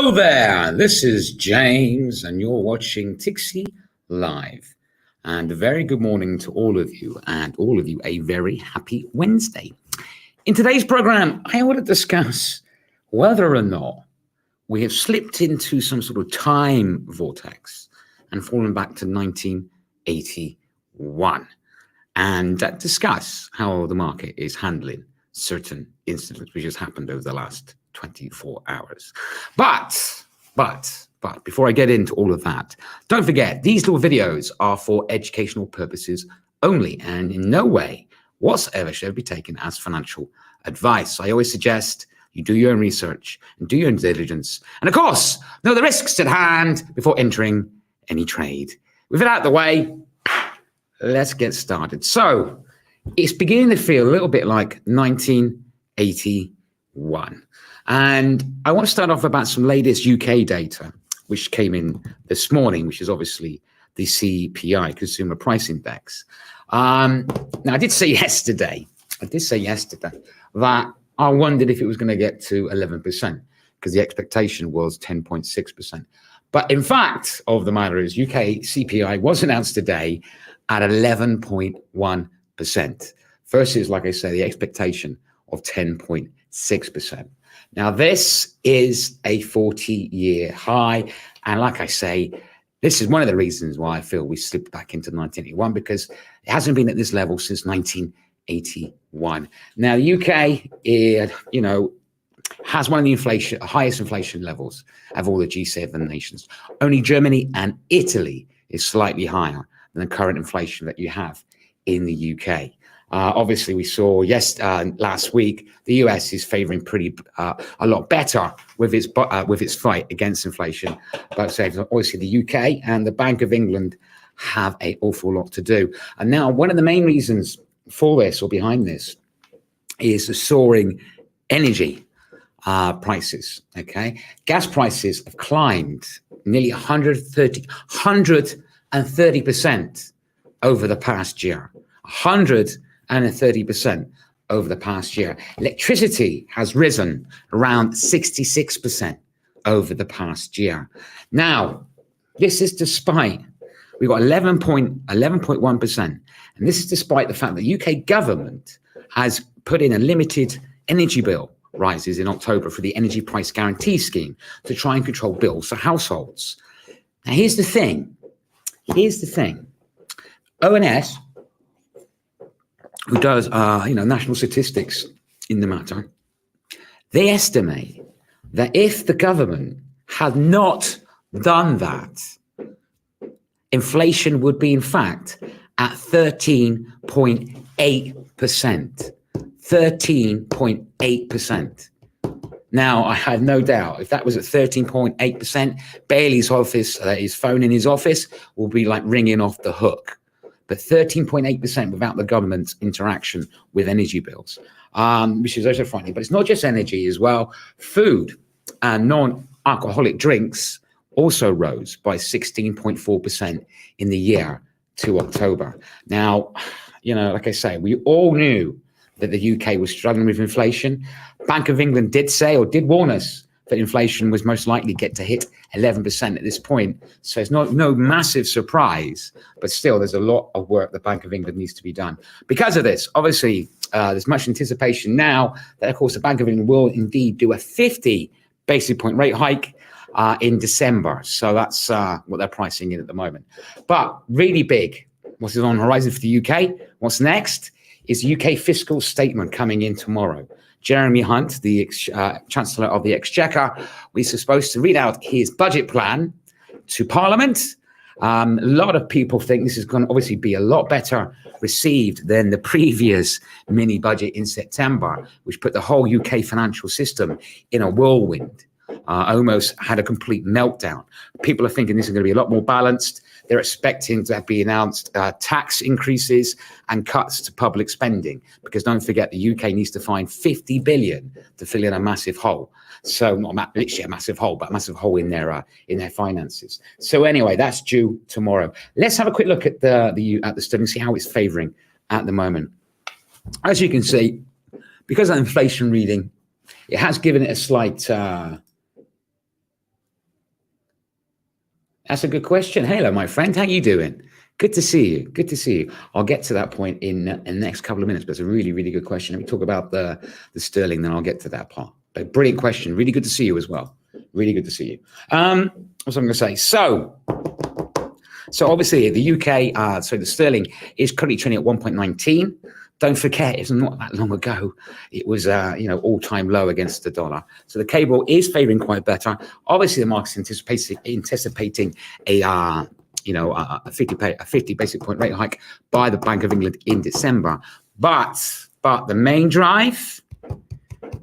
Hello there, this is James and you're watching Tixee Live. And a very good morning to all of you, and all of you a very happy Wednesday. In today's program, I want to discuss whether or not we have slipped into some sort of time vortex and fallen back to 1981, and discuss how the market is handling certain incidents which has happened over the last 24 hours. But before I get into all of that, don't forget, these little videos are for educational purposes only, and in no way whatsoever should be taken as financial advice. I always suggest you do your own research and do your own diligence, and of course, know the risks at hand before entering any trade. With it out of the way, let's get started. So it's beginning to feel a little bit like 1981. And I want to start off about some latest UK data, which came in this morning, which is obviously the CPI, Consumer Price Index. Now, I did say yesterday that I wondered if it was going to get to 11%, because the expectation was 10.6%. But in fact, of the matter is, UK CPI was announced today at 11.1%, versus, like I say, the expectation of 10.6%. Now, this is a 40-year high. And like I say, this is one of the reasons why I feel we slipped back into 1981, because it hasn't been at this level since 1981. Now, the UK, has one of the highest inflation levels of all the G7 nations. Only Germany and Italy is slightly higher than the current inflation that you have in the UK. Obviously, we saw last week the US is favoring a lot better with its fight against inflation. But obviously, the UK and the Bank of England have an awful lot to do. And now, one of the main reasons for this, or behind this, is the soaring energy prices. Okay, gas prices have climbed nearly 130% over the past year. 130% over the past year. Electricity has risen around 66% over the past year. Now, this is despite, we've got 11.1%, and this is despite the fact that the UK government has put in a limited energy bill rises in October for the Energy Price Guarantee Scheme to try and control bills for households. Now, here's the thing. ONS, who does, national statistics in the matter, they estimate that if the government had not done that, inflation would be, in fact, at 13.8%. 13.8%. Now, I have no doubt if that was at 13.8%, Bailey's office, his phone in his office, will be like ringing off the hook. But 13.8% without the government's interaction with energy bills, which is also frightening. But it's not just energy as well. Food and non-alcoholic drinks also rose by 16.4% in the year to October. Now, like I say, we all knew that the UK was struggling with inflation. Bank of England did warn us that inflation was most likely get to hit 11% at this point. So it's no massive surprise, but still there's a lot of work the Bank of England needs to be done. Because of this, obviously, there's much anticipation now that, of course, the Bank of England will indeed do a 50 basis point rate hike in December. So that's what they're pricing in at the moment. But really big, what's on the horizon for the UK? What's next is UK fiscal statement coming in tomorrow. Jeremy Hunt, the Chancellor of the Exchequer, is supposed to read out his budget plan to Parliament. A lot of people think this is going to obviously be a lot better received than the previous mini budget in September, which put the whole UK financial system in a whirlwind. Almost had a complete meltdown. People are thinking this is going to be a lot more balanced. They're expecting to be announced tax increases and cuts to public spending, because don't forget, the UK needs to find 50 billion to fill in a massive hole. So not literally a massive hole, but a massive hole in their finances. So anyway, that's due tomorrow. Let's have a quick look at the sterling, see how it's favouring at the moment. As you can see, because of inflation reading, it has given it a slight That's a good question. Hello, my friend. How you doing? Good to see you. Good to see you. I'll get to that point in the next couple of minutes, but it's a really, really good question. Let me talk about the sterling, then I'll get to that part. But brilliant question. Really good to see you as well. Really good to see you. What was I going to say? So obviously the UK, so the sterling is currently trading at 1.19. Don't forget, it's not that long ago. It was, all-time low against the dollar. So the cable is favoring quite better. Obviously, the market's anticipating a 50 basic point rate hike by the Bank of England in December. But the main drive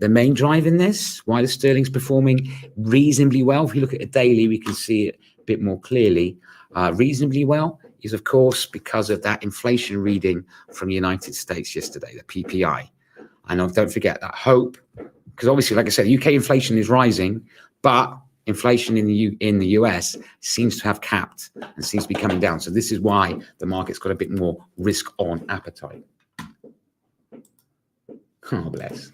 in this, why the sterling's performing reasonably well, if you look at it daily, we can see it a bit more clearly. Reasonably well is, of course, because of that inflation reading from the United States yesterday, the PPI. And don't forget that hope, because obviously, like I said, UK inflation is rising, but inflation in the US seems to have capped and seems to be coming down. So this is why the market's got a bit more risk on appetite. Oh, bless.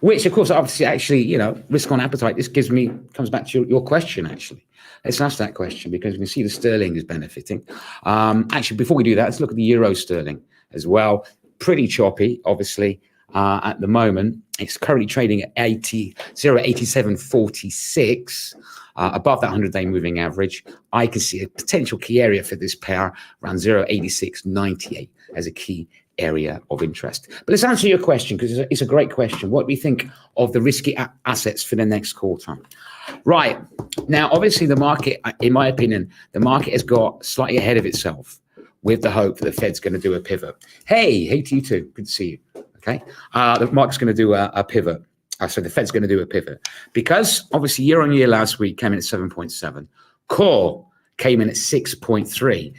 Which, of course, obviously, actually, risk on appetite. This comes back to your question, actually. Let's ask that question because we can see the sterling is benefiting. Actually, before we do that, let's look at the euro sterling as well. Pretty choppy, obviously, at the moment. It's currently trading at 0.8746, above that 100-day moving average. I can see a potential key area for this pair around 0.8698 as a key area of interest. But let's answer your question because it's a great question. What do we think of the risky assets for the next quarter? Right. Now, obviously, the market, in my opinion, the market has got slightly ahead of itself with the hope that the Fed's going to do a pivot. Hey to you too. Good to see you. Okay. The market's going to do a pivot. So the Fed's going to do a pivot because obviously year on year last week came in at 7.7. Core came in at 6.3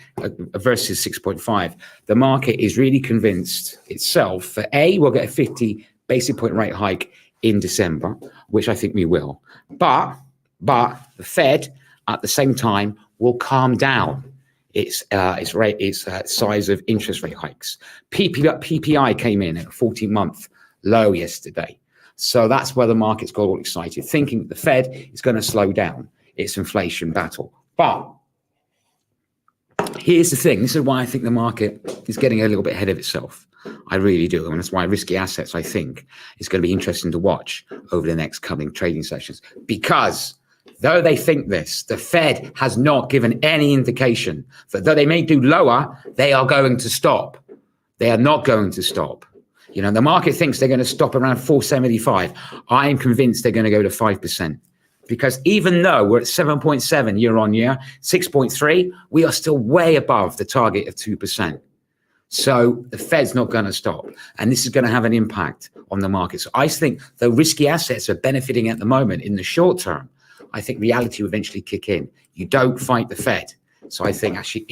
versus 6.5. The market is really convinced itself that we'll get a 50 basic point rate hike in December, which I think we will. But the Fed at the same time will calm down its size of interest rate hikes. PPI came in at a 14-month low yesterday. So that's where the market's got all excited, thinking that the Fed is going to slow down its inflation battle. But here's the thing. This is why I think the market is getting a little bit ahead of itself. I really do. And that's why risky assets, I think, is going to be interesting to watch over the next coming trading sessions. Because though they think this, the Fed has not given any indication that though they may do lower, they are going to stop. They are not going to stop. The market thinks they're going to stop around 475. I am convinced they're going to go to 5%. Because even though we're at 7.7 year on year, 6.3, we are still way above the target of 2%. So the Fed's not going to stop. And this is going to have an impact on the market. So I think the risky assets are benefiting at the moment in the short term. I think reality will eventually kick in. You don't fight the Fed. So I think actually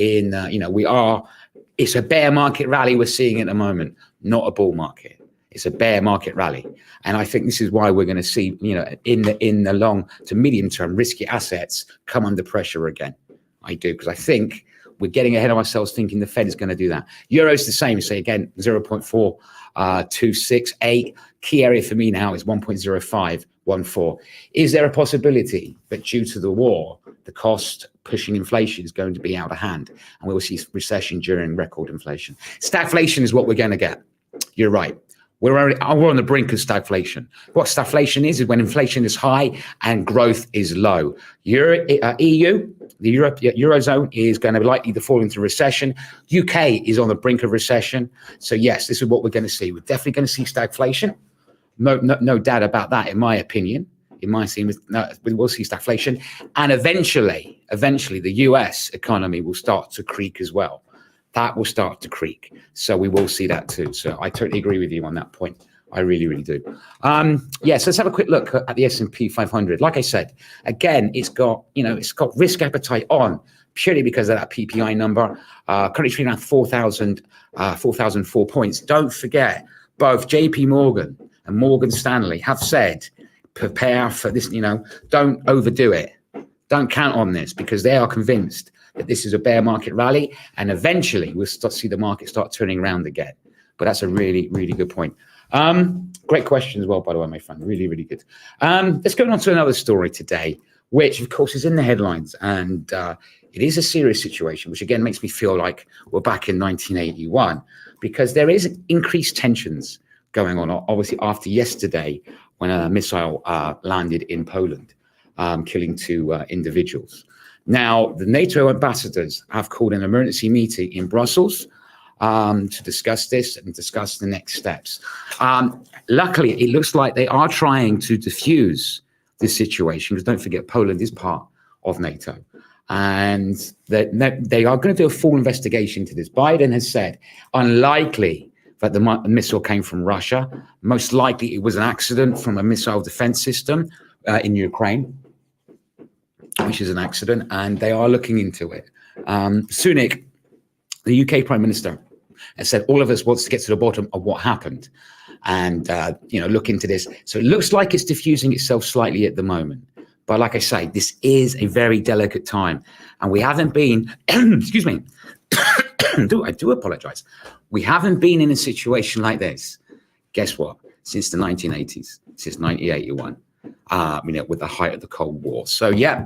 it's a bear market rally we're seeing at the moment, not a bull market. It's a bear market rally. And I think this is why we're going to see, in the long to medium term, risky assets come under pressure again. I do, because I think we're getting ahead of ourselves thinking the Fed is going to do that. Euro's the same. Say again, 0.4268. Key area for me now is 1.0514. Is there a possibility that due to the war, the cost pushing inflation is going to be out of hand and we will see recession during record inflation? Stagflation is what we're going to get. You're right. We're on the brink of stagflation. What stagflation is when inflation is high and growth is low. EU, the Eurozone, is going to be likely to fall into recession. UK is on the brink of recession. So yes, this is what we're going to see. We're definitely going to see stagflation. No doubt about that, in my opinion. In my opinion, we'll see stagflation. And eventually, the US economy will start to creak as well. That will start to creak. So we will see that too. So I totally agree with you on that point. I really, really do. So let's have a quick look at the S&P 500. Like I said, again, it's got risk appetite on purely because of that PPI number. Currently trading around 4,004 points. Don't forget, both JP Morgan and Morgan Stanley have said, prepare for this, don't overdo it. Don't count on this because they are convinced that this is a bear market rally, and eventually we'll see the market start turning around again. But that's a really, really good point. Great question as well, by the way, my friend. Really, really good. Let's go on to another story today, which of course is in the headlines. And it is a serious situation, which again makes me feel like we're back in 1981, because there is increased tensions going on, obviously after yesterday when a missile landed in Poland, killing 2 individuals. Now, the NATO ambassadors have called an emergency meeting in Brussels to discuss this and discuss the next steps. Luckily, it looks like they are trying to diffuse this situation, because don't forget, Poland is part of NATO. And they are going to do a full investigation into this. Biden has said unlikely that the missile came from Russia. Most likely it was an accident from a missile defense system in Ukraine, which is an accident, and they are looking into it. Sunak, the UK Prime Minister, has said all of us wants to get to the bottom of what happened and look into this. So it looks like it's diffusing itself slightly at the moment. But like I say, this is a very delicate time, and we haven't been, excuse me, I do apologize. We haven't been in a situation like this, guess what, since the 1980s, since 1981, with the height of the Cold War. So yeah,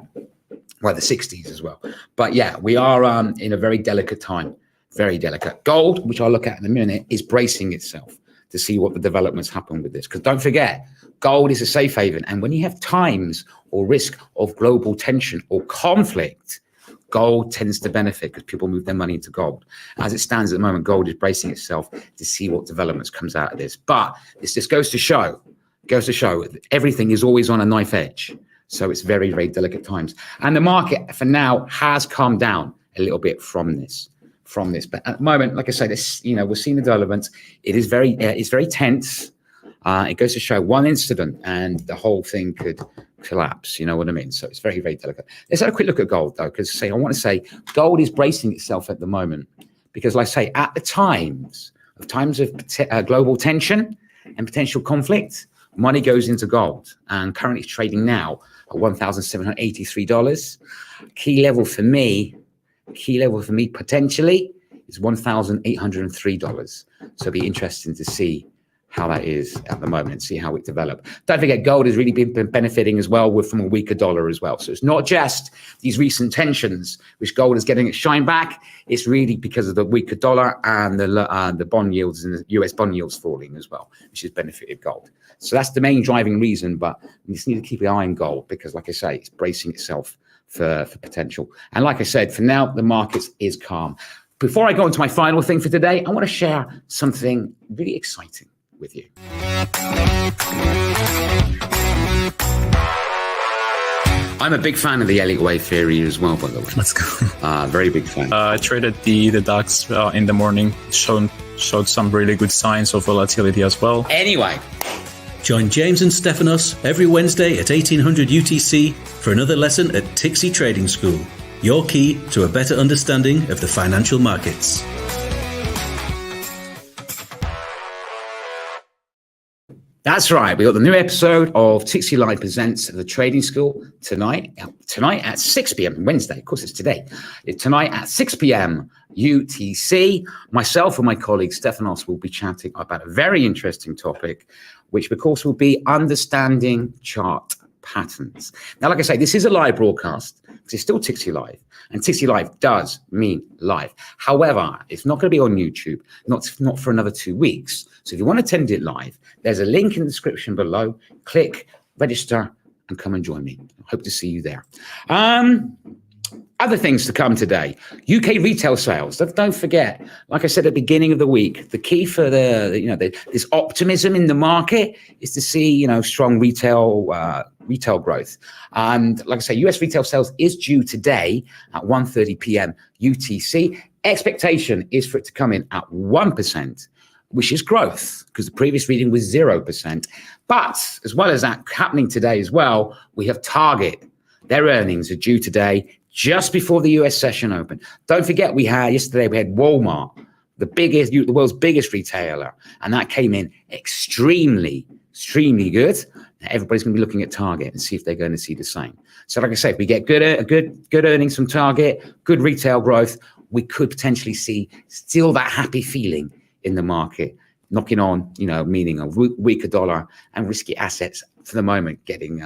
well, the 60s as well. But yeah, we are in a very delicate time, very delicate. Gold, which I'll look at in a minute, is bracing itself to see what the developments happen with this. Because don't forget, gold is a safe haven. And when you have times or risk of global tension or conflict, gold tends to benefit because people move their money into gold. As it stands at the moment, gold is bracing itself to see what developments comes out of this. But this just goes to show everything is always on a knife edge. So it's very, very delicate times. And the market for now has calmed down a little bit from this. But at the moment, like I say, this, we're seeing the developments. It is it's very tense. It goes to show one incident and the whole thing could collapse. You know what I mean? So it's very, very delicate. Let's have a quick look at gold, though, because I want to say gold is bracing itself at the moment, because, like I say, at the times of global tension and potential conflict, money goes into gold, and currently it's trading now at $1,783. Key level for me potentially is $1,803. So it'll be interesting to see how that is at the moment, see how it develops. Don't forget, gold has really been benefiting as well from a weaker dollar as well. So it's not just these recent tensions which gold is getting its shine back. It's really because of the weaker dollar and the bond yields and the US bond yields falling as well, which has benefited gold. So that's the main driving reason, but we just need to keep an eye on gold because, like I say, it's bracing itself for potential. And like I said, for now, the market is calm. Before I go into my final thing for today, I want to share something really exciting with you. I'm a big fan of the Elliott wave theory as well, by the way. Let's go. Very big fan. I traded the DAX in the morning. Showed some really good signs of volatility as well. Anyway, join James and Stefanos every Wednesday at 1800 UTC for another lesson at Tixee Trading School, your key to a better understanding of the financial markets. That's right. We got the new episode of Tixee Live Presents the Trading School tonight at 6 p.m. Wednesday. Of course, it's today. Tonight at 6 p.m. UTC. Myself and my colleague Stefanos will be chatting about a very interesting topic, which of course will be understanding chart patterns. Now, like I say, this is a live broadcast. It's still Tixee Live, and Tixee Live does mean live. However, it's not going to be on YouTube, not for another 2 weeks. So if you want to attend it live, there's a link in the description below. Click, register, and come and join me. Hope to see you there. Other things to come today. UK retail sales. Don't forget, like I said at the beginning of the week, the key for this optimism in the market is to see strong retail growth. And like I say, US retail sales is due today at 1:30 p.m. UTC. Expectation is for it to come in at 1%, which is growth because the previous reading was 0%. But as well as that happening today as well, we have Target. Their earnings are due today, just before the US session opened. Don't forget, yesterday we had Walmart, the world's biggest retailer, and that came in extremely good. Now everybody's going to be looking at Target and see if they're going to see the same. So like I said, if we get good earnings from Target, good retail growth, we could potentially see still that happy feeling in the market, knocking on, meaning a weaker dollar and risky assets for the moment getting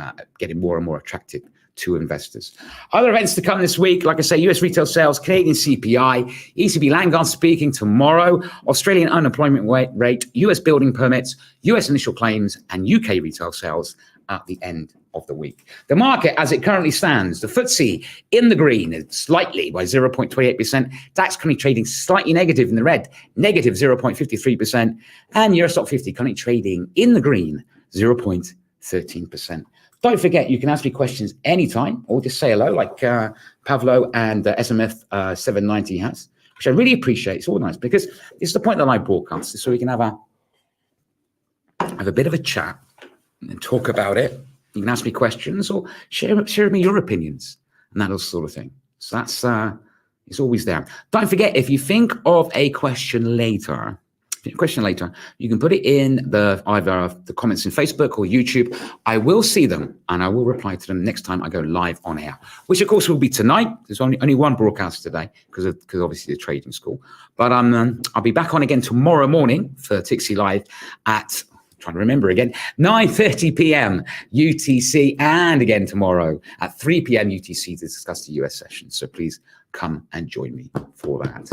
more and more attractive to investors. Other events to come this week, like I say, US retail sales, Canadian CPI, ECB Langard speaking tomorrow, Australian unemployment rate, US building permits, US initial claims, and UK retail sales at the end of the week. The market, as it currently stands, the FTSE in the green, slightly by 0.28%. DAX currently trading slightly negative in the red, negative 0.53%. And Euro Stock 50 currently trading in the green, 0.13%. Don't forget, you can ask me questions anytime or just say hello, like Pavlo and SMF 790 has, which I really appreciate. It's all nice because it's the point that I broadcast, so we can have a bit of a chat and talk about it. You can ask me questions or share with me your opinions and that sort of thing. So that's it's always there. Don't forget, if you think of a question later, you can put it in either the comments in Facebook or YouTube. I will see them and I will reply to them next time I go live on air, which of course will be tonight. There's only one broadcast today because obviously the trading school. But I'll be back on again tomorrow morning for Tixee Live at, trying to remember again, 9:30 p.m. UTC, and again tomorrow at 3 p.m. UTC to discuss the US session. So please come and join me for that.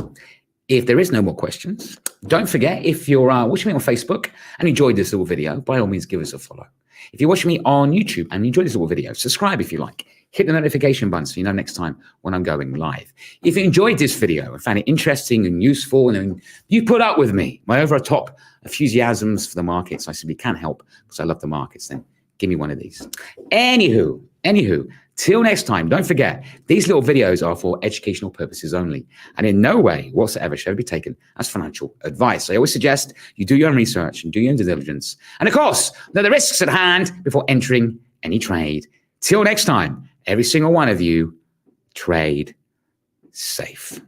If there is no more questions, don't forget, if you're watching me on Facebook and enjoyed this little video, by all means, give us a follow. If you're watching me on YouTube and enjoyed this little video, subscribe if you like. Hit the notification button so you know next time when I'm going live. If you enjoyed this video and found it interesting and useful and you put up with me, my over-the-top enthusiasms for the markets, I simply can't help because I love the markets, then give me one of these. Anywho, till next time, don't forget, these little videos are for educational purposes only, and in no way whatsoever should be taken as financial advice. I always suggest you do your own research and do your own due diligence. And of course, know the risks at hand before entering any trade. Till next time, every single one of you, trade safe.